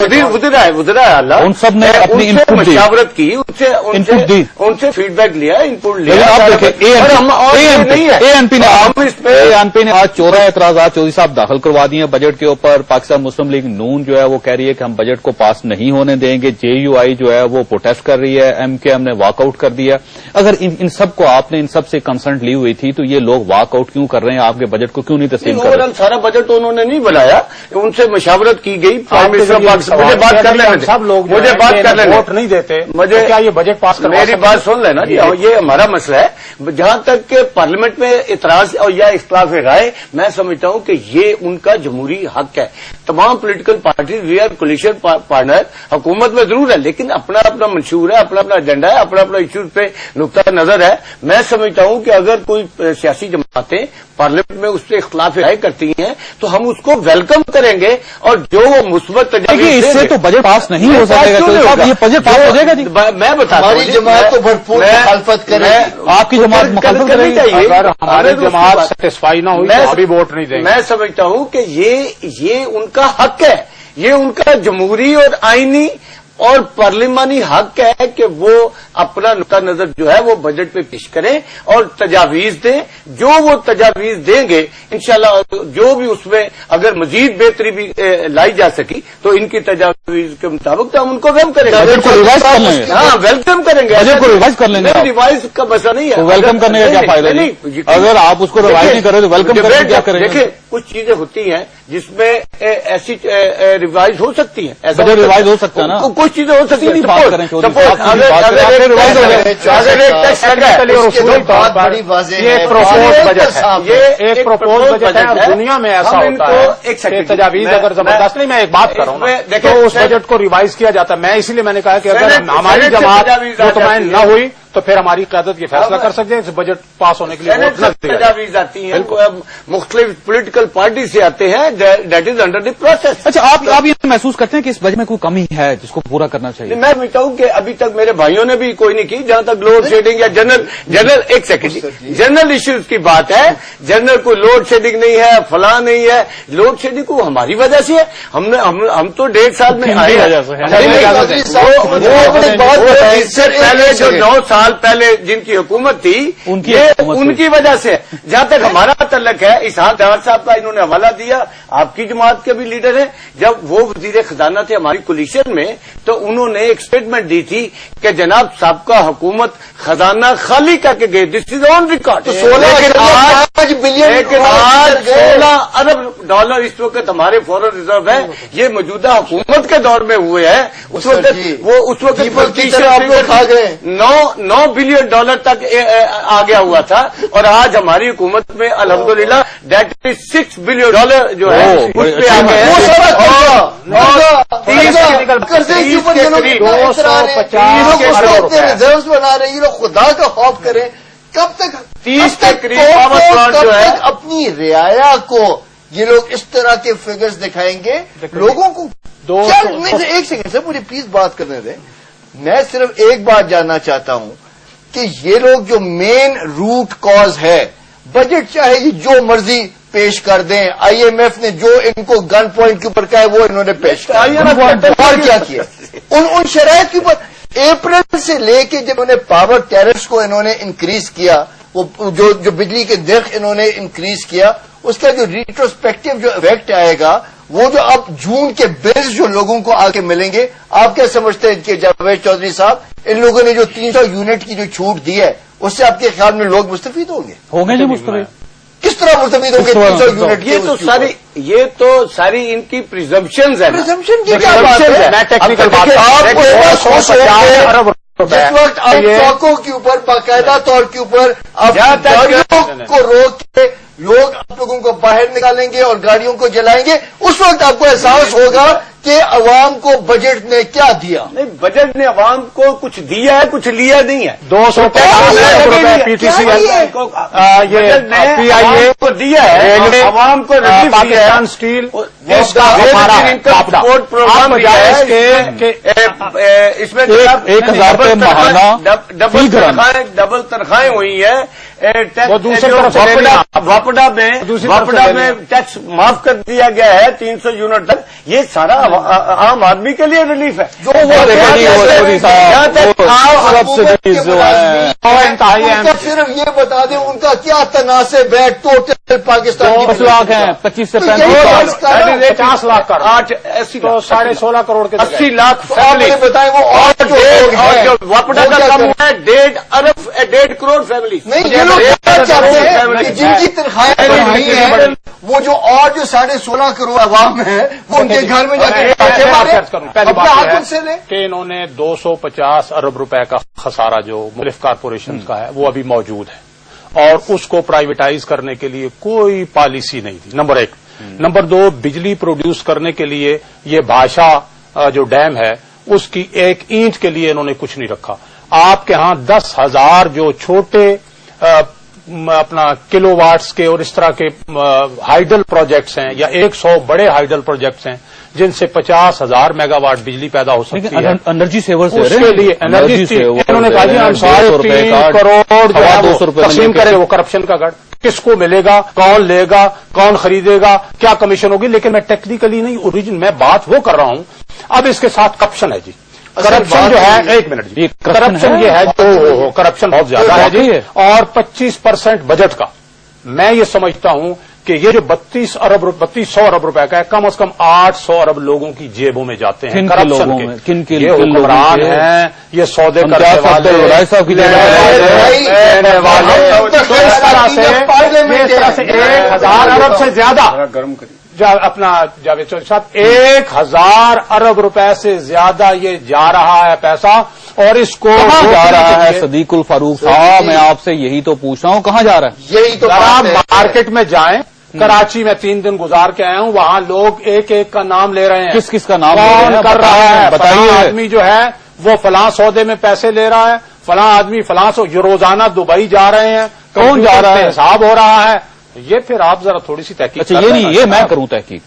वज़ीर आला उन सब ने अपनी मशावरत की, उनसे फीडबैक लिया, इनपुट लिया। एएनपी ने आज 14 एतराजात चौधरी साहब दाखिल करवा दिए बजट के ऊपर। पाकिस्तान मुस्लिम लीग नून जो है वो कह रही है कि हम बजट को पास नहीं होने देंगे। जेयूआई जो है वो प्रोटेस्ट कर रही है, एमकेएम ने वॉकआउट कर दिया। अगर इन सब को आपने इन सब से कंसर्न ली हुई थी तो ये लोग वॉकआउट क्यों कर रहे हैं, आपके बजट को क्यों नहीं तस्लीम कर रहे? सारा बजट उन्होंने नहीं बनाया, उनसे मशावरत की गई। प्राइम मिनिस्टर मुझे बात कर लेने, सब लोग मुझे बात कर लेने, वोट नहीं देते, मुझे क्या ये बजट पास करवा? मेरी बात सुन लेना जी, ये हमारा मसला है। जहां तक के पार्लियामेंट में इतराज और या इख्तिलाफ राय, मैं समझता हूं कि ये उनका जमहूरी हक है। तमाम political party we are coalition partner, हुकूमत में जरूर है, लेकिन अपना अपना मंशूर है, अपना अपना एजेंडा है, अपना अपना इश्यूज पे नुक्ता नजर है। मैं समझता हूं कि अगर कोई सियासी जमातें पार्लियामेंट में उससे इख्तिलाफ राय करती हैं तो हम उसको वेलकम करेंगे, और जो वो मुस्बत इससे तो बजट पास नहीं हो सकेगा। ये बजट पास हो जाएगा जी, मैं बताता हूं। हमारी जमात तो भरपूर मुखालफत करेगी, आपकी जमात मुखालफत करनी चाहिए। अगर हमारी जमात सेटिस्फाई ना हुई तो अभी वोट नहीं देंगे। मैं समझता हूं कि ये उनका हक है, ये उनका जमहूरी और आईनी और पार्लिमानी हक है कि वो अपना नुक्ता नजर जो है वो बजट पे पेश करें और तजावीज दें। जो वो तजावीज देंगे इंशाल्लाह, जो भी उसमें अगर मजीद बेहतरी भी लाई जा सकी तो इनकी तजावीज के मुताबिक तो हम उनको वेलकम करेंगे। बजट को रिवाइज कर लेंगे। हाँ, वेलकम करेंगे। बजट को रिवाइज कर लेंगे। रिवाइज का मसला नहीं है, वेलकम करने का क्या फायदा नहीं। अगर आप उसको रिवाइज नहीं करें तो वेलकम करने क्या करेंगे? देखिए, कुछ चीजें होती हैं जिसमें ऐसी रिवाइज हो सकती है, ऐसा रिवाइज हो सकता है ना, कुछ चीजें हो सकती है। बात करें एक प्रपोज बजट है, ये एक प्रपोज बजट है, और दुनिया में ऐसा होता है एक तजावीज अगर जबरदस्त नहीं, मैं एक बात कर रहा हूँ तो उस बजट को रिवाइज किया जाता है। मैं इसीलिए मैंने कहा कि अगर हमारी जमात मुतमईन न हुई तो फिर हमारी क़यादत ये फैसला कर सकते हैं इस बजट पास होने के लिए तजावीज आती हैं, मुख्तलिफ पॉलिटिकल पार्टी से आते हैं, that is under the process. अच्छा, आप ये महसूस करते हैं कि इस बजट में कोई कमी है जिसको पूरा करना चाहिए? मैं समझता हूं कि अभी तक मेरे भाइयों ने भी कोई नहीं की। जहां तक लोड शेडिंग या जनरल एक सेकंड जनरल इश्यूज की बात है, जनरल कोई लोड शेडिंग नहीं है, फलां नहीं है। लोड शेडिंग को हमारी वजह से है। हम तो 1.5 साल में आए पहले जो 9 साल पहले जिनकी हुकूमत थी उनकी वजह से। जहां तक हमारा तल्लक है, इसहाक डार साहब का इन्होंने हवाला दिया, आपकी जमात के भी लीडर हैं। जब वो वजीर खजाना थे हमारी कोलिशन में तो उन्होंने एक स्टेटमेंट दी थी कि जनाब साबका हुकूमत खजाना खाली करके गए, this is on record. 16 billion, लेकिन आज 16 अरब डॉलर इस वक्त हमारे फॉरेन रिजर्व है। ये मौजूदा हुकूमत के दौर में हुए हैं। उस वक्त आप लोग खा गए 9 बिलियन डॉलर तक आ गया हुआ था, और आज हमारी हुकूमत में अल्हम्दुलिल्लाह दैट इज 6 बिलियन डॉलर जो है उस पे आ गए हैं। रिजर्व बना रहे हैं, ये लोग खुदा का खौफ करें। कब तक 30 के करीब पावर प्लांट जो है अपनी रियाया को ये लोग इस तरह के फिगर्स दिखाएंगे लोगों को? एक सेकंड से मुझे प्लीज बात करने दें। मैं सिर्फ एक बात जानना चाहता हूं कि ये लोग जो मेन रूट कॉज है, बजट चाहे ये जो मर्जी पेश कर दें, आईएमएफ ने जो इनको गन पॉइंट के ऊपर कहा है वो इन्होंने पेश किया, और क्या किया उन शराइत के ऊपर। अप्रैल से लेके जब उन्होंने पावर टैरिफ्स को इन्होंने इंक्रीज किया, वो जो बिजली के दर इन्होंने इंक्रीज किया, उसका जो रिट्रोस्पेक्टिव जो इफेक्ट आएगा, वो जो अब जून के बिल्स जो लोगों को आके मिलेंगे, आप क्या समझते हैं कि जावेद चौधरी साहब, इन लोगों ने जो 300 यूनिट की जो छूट दी है उससे आपके ख्याल में लोग मुस्तफीद होंगे जी मुस्तफीद? किस तरह मुस्तफीद होंगे 300 यूनिट? ये तो सारी इनकी प्रिजम्पशंस है। प्रिजम्पशन की क्या बात है? मैं टेक्निकल बात जिस वक्त आप चौकों के ऊपर बाकायदा तौर के ऊपर आप गाड़ियों को रोक के लोग आप लोगों को बाहर निकालेंगे और गाड़ियों को जलाएंगे, उस वक्त आपको एहसास होगा कि अवाम को बजट ने क्या दिया। नहीं, बजट ने अवाम को कुछ दिया है, कुछ लिया नहीं है। 250 रुपए पीटीसी ये पीआईए को दिया है, अवाम को पाकिस्तान स्टील सपोर्ट प्रोग्राम दिया है। इसमें 1000 रुपये महाना डबल तनख्वाहें हुई है। वो दूसरी तरफ वापडा में टैक्स माफ कर दिया गया है 300 यूनिट तक। ये सारा عام آدمی کے لیے ریلیف ہے جو صرف یہ بتا دیں ان کا کیا تناسب ہے ٹوٹل پاکستان 10 لاکھ ہیں 25 سے 50 لاکھ کا 16.5 کروڑ کے 80 لاکھ بتائیں وہ اور جو واپڈا کا کم ہوا ہے 1.5 کروڑ فیملی نہیں یہ لوگ کیا چاہتے ہیں جن کی تنخواہیں نہیں ہیں وہ جو اور جو 16.5 کروڑ عوام ہے وہ ان کے گھر میں جا کے کہ انہوں نے 250 ارب روپے کا خسارہ جو مختلف کارپوریشن کا ہے وہ ابھی موجود ہے اور اس کو پرائیویٹائز کرنے کے لیے کوئی پالیسی نہیں تھی نمبر 1 نمبر 2 بجلی پروڈیوس کرنے کے لیے یہ بھاشا جو ڈیم ہے اس کی ایک اینٹ کے لیے انہوں نے کچھ نہیں رکھا آپ کے ہاں 10,000 جو چھوٹے اپنا کلو واٹس کے اور اس طرح کے ہائیڈل پروجیکٹس ہیں یا 100 بڑے ہائیڈل پروجیکٹس ہیں جن سے 50,000 میگا واٹ بجلی پیدا ہو سکتی ہے انرجی سیور اس کے لیے انرجی انہوں نے کہا جی ہم 3.5 کروڑ تقسیم کریں وہ کرپشن کا گڑھ کس کو ملے گا کون لے گا کون خریدے گا کیا کمیشن ہوگی لیکن میں ٹیکنیکلی نہیں اوریجن میں بات وہ کر رہا ہوں اب اس کے ساتھ کرپشن ہے جی کرپشن جو ہے 1 منٹ جی کرپشن یہ ہے جو کرپشن بہت زیادہ ہے جی اور 25% بجٹ کا میں یہ سمجھتا ہوں کہ یہ جو 3200 ارب روپے کا ہے کم از کم 800 ارب لوگوں کی جیبوں میں جاتے ہیں کرپشن کے یہ حکمران ہیں یہ سودے کرنے والے سے 1,000 ارب سے زیادہ اپنا جاوید چودھری صاحب 1,000 ارب روپے سے زیادہ یہ جا رہا ہے پیسہ اور اس کو جا رہا ہے صدیق الفاروق صاحب میں آپ سے یہی تو پوچھ رہا ہوں کہاں جا رہا ہے یہی تو آپ مارکیٹ میں جائیں کراچی میں 3 دن گزار کے آیا ہوں وہاں لوگ ایک ایک کا نام لے رہے ہیں کس کس کا نام کون کر رہا ہے بتائیے آدمی جو ہے وہ فلاں سودے میں پیسے لے رہا ہے فلاں آدمی فلاں روزانہ دبئی جا رہے ہیں کون جا رہا ہے حساب ہو رہا ہے یہ پھر آپ ذرا تھوڑی سی تحقیق اچھا یہ نہیں یہ میں کروں تحقیق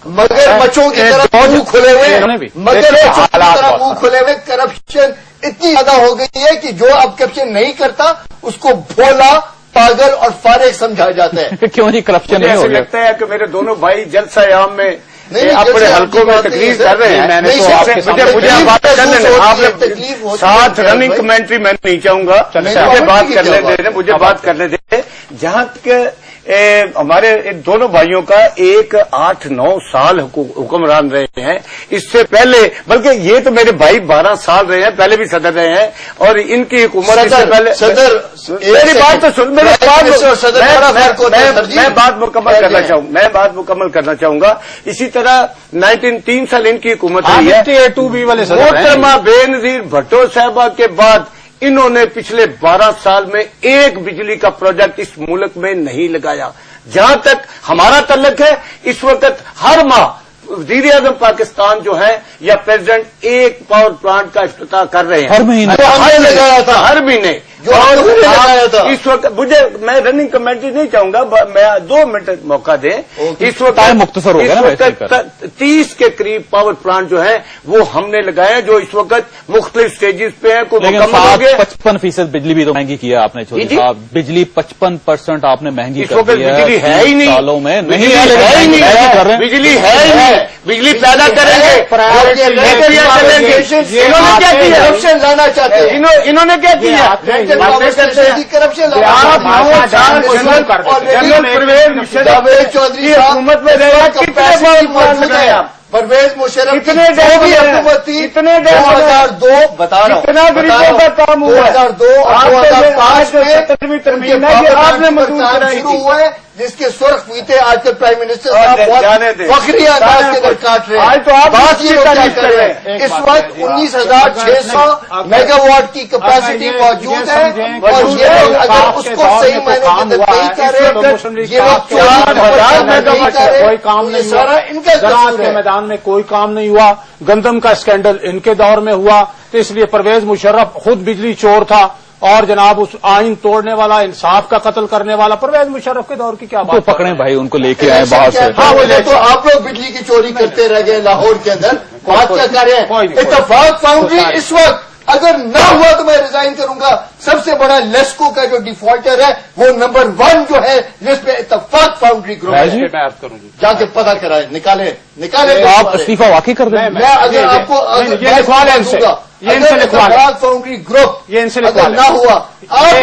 مگر بچوں کی طرح منہ کھلے ہوئے مگر بچوں کی طرح منہ کھلے ہوئے کرپشن اتنی زیادہ ہو گئی ہے کہ جو اب کرپشن نہیں کرتا اس کو بھولا پاگل اور فارغ سمجھا جاتا ہے کیوں نہیں کرپشن ایسے لگتا ہے کہ میرے دونوں بھائی جلسہ عام میں اپنے حلقوں میں تقریر کر رہے ہیں مجھے بات کرنے دیں آپ ساتھ رننگ کمنٹری میں نہیں چاہوں گا مجھے بات کرنے دیں جہاں کہ ہمارے دونوں بھائیوں کا 8-9 سال حکمران رہے ہیں اس سے پہلے بلکہ یہ تو میرے بھائی 12 سال رہے ہیں پہلے بھی صدر رہے ہیں اور ان کی حکومت سے پہلے صدر میری بات تو سن میں بات مکمل کرنا چاہوں گا اسی طرح 3 سال ان کی حکومت رہی ہے محترمہ بے نظیر بھٹو صاحبہ کے بعد انہوں نے پچھلے 12 سال میں ایک بجلی کا پروجیکٹ اس ملک میں نہیں لگایا جہاں تک ہمارا تعلق ہے اس وقت ہر ماہ وزیر اعظم پاکستان جو ہے یا پریزیڈنٹ ایک پاور پلانٹ کا افتتاح کر رہے ہیں ہر مہینے لگایا تھا ہر مہینے اس وقت مجھے میں رننگ کمنٹری نہیں چاہوں گا میں 2 منٹ موقع دیں اس وقت مختصر ہو گیا 30 کے قریب پاور پلانٹ جو ہے وہ ہم نے لگایا جو اس وقت مختلف سٹیجز پہ ہیں کوئی مکمل ہو گئے 55% بجلی بھی تو مہنگی کی ہے آپ نے چودھری صاحب بجلی 55% آپ نے مہنگی اس وقت بجلی ہے ہی نہیں سالوں میں بجلی ہے ہی نہیں بجلی پیدا کریں گے لانا چاہتے ہیں انہوں نے کیا کیا چودھری حکومت میں پرویز مشرف کتنے حکومت تھی اتنے 2002 بتا رہا ہوں کتنا غریبوں کا کام ہوا 2002 اور 2005 میں شروع ہوا ہے جس کے سرخ پیتے آج کے پرائم منسٹر صاحب بہت فخری انداز کے اندر کاٹ رہے ہیں بات یہ کیا کر رہے ہیں اس وقت 19,600 میگا واٹ کی کیپیسٹی موجود ہے اور یہ لوگ اگر اس کو صحیح معنوں کے اندر نہیں کر رہے یہ لوگ 4,000 میگا واٹ کوئی کام نہیں سارا ان کا زراعت کے میدان میں کوئی کام نہیں ہوا گندم کا اسکینڈل ان کے دور میں ہوا تو اس لیے پرویز مشرف خود بجلی چور تھا اور جناب اس آئین توڑنے والا انصاف کا قتل کرنے والا پرویز مشرف کے دور کی کیا بات پکڑیں بھائی ان کو لے کے آئے باہر سے ہاں وہ تو آپ لوگ بجلی کی چوری کرتے رہ گئے لاہور کے اندر بات کیا کر رہے ہیں اتفاق فاؤنڈری اس وقت اگر نہ ہوا تو میں ریزائن کروں گا. سب سے بڑا لیسکو کا جو ڈیفالٹر ہے وہ نمبر 1 جو ہے جس پہ اتفاق فاؤنڈری گروپ ہے. میں عرض کروں جا کے پتہ کرائیں, نکالیں. آپ استعفیٰ واقعی کر دیں. میں اگر آپ کو لکھوا لیں ان سے, اتفاق فاؤنڈری گروپ یہ ان سے اگر نہ ہوا آپ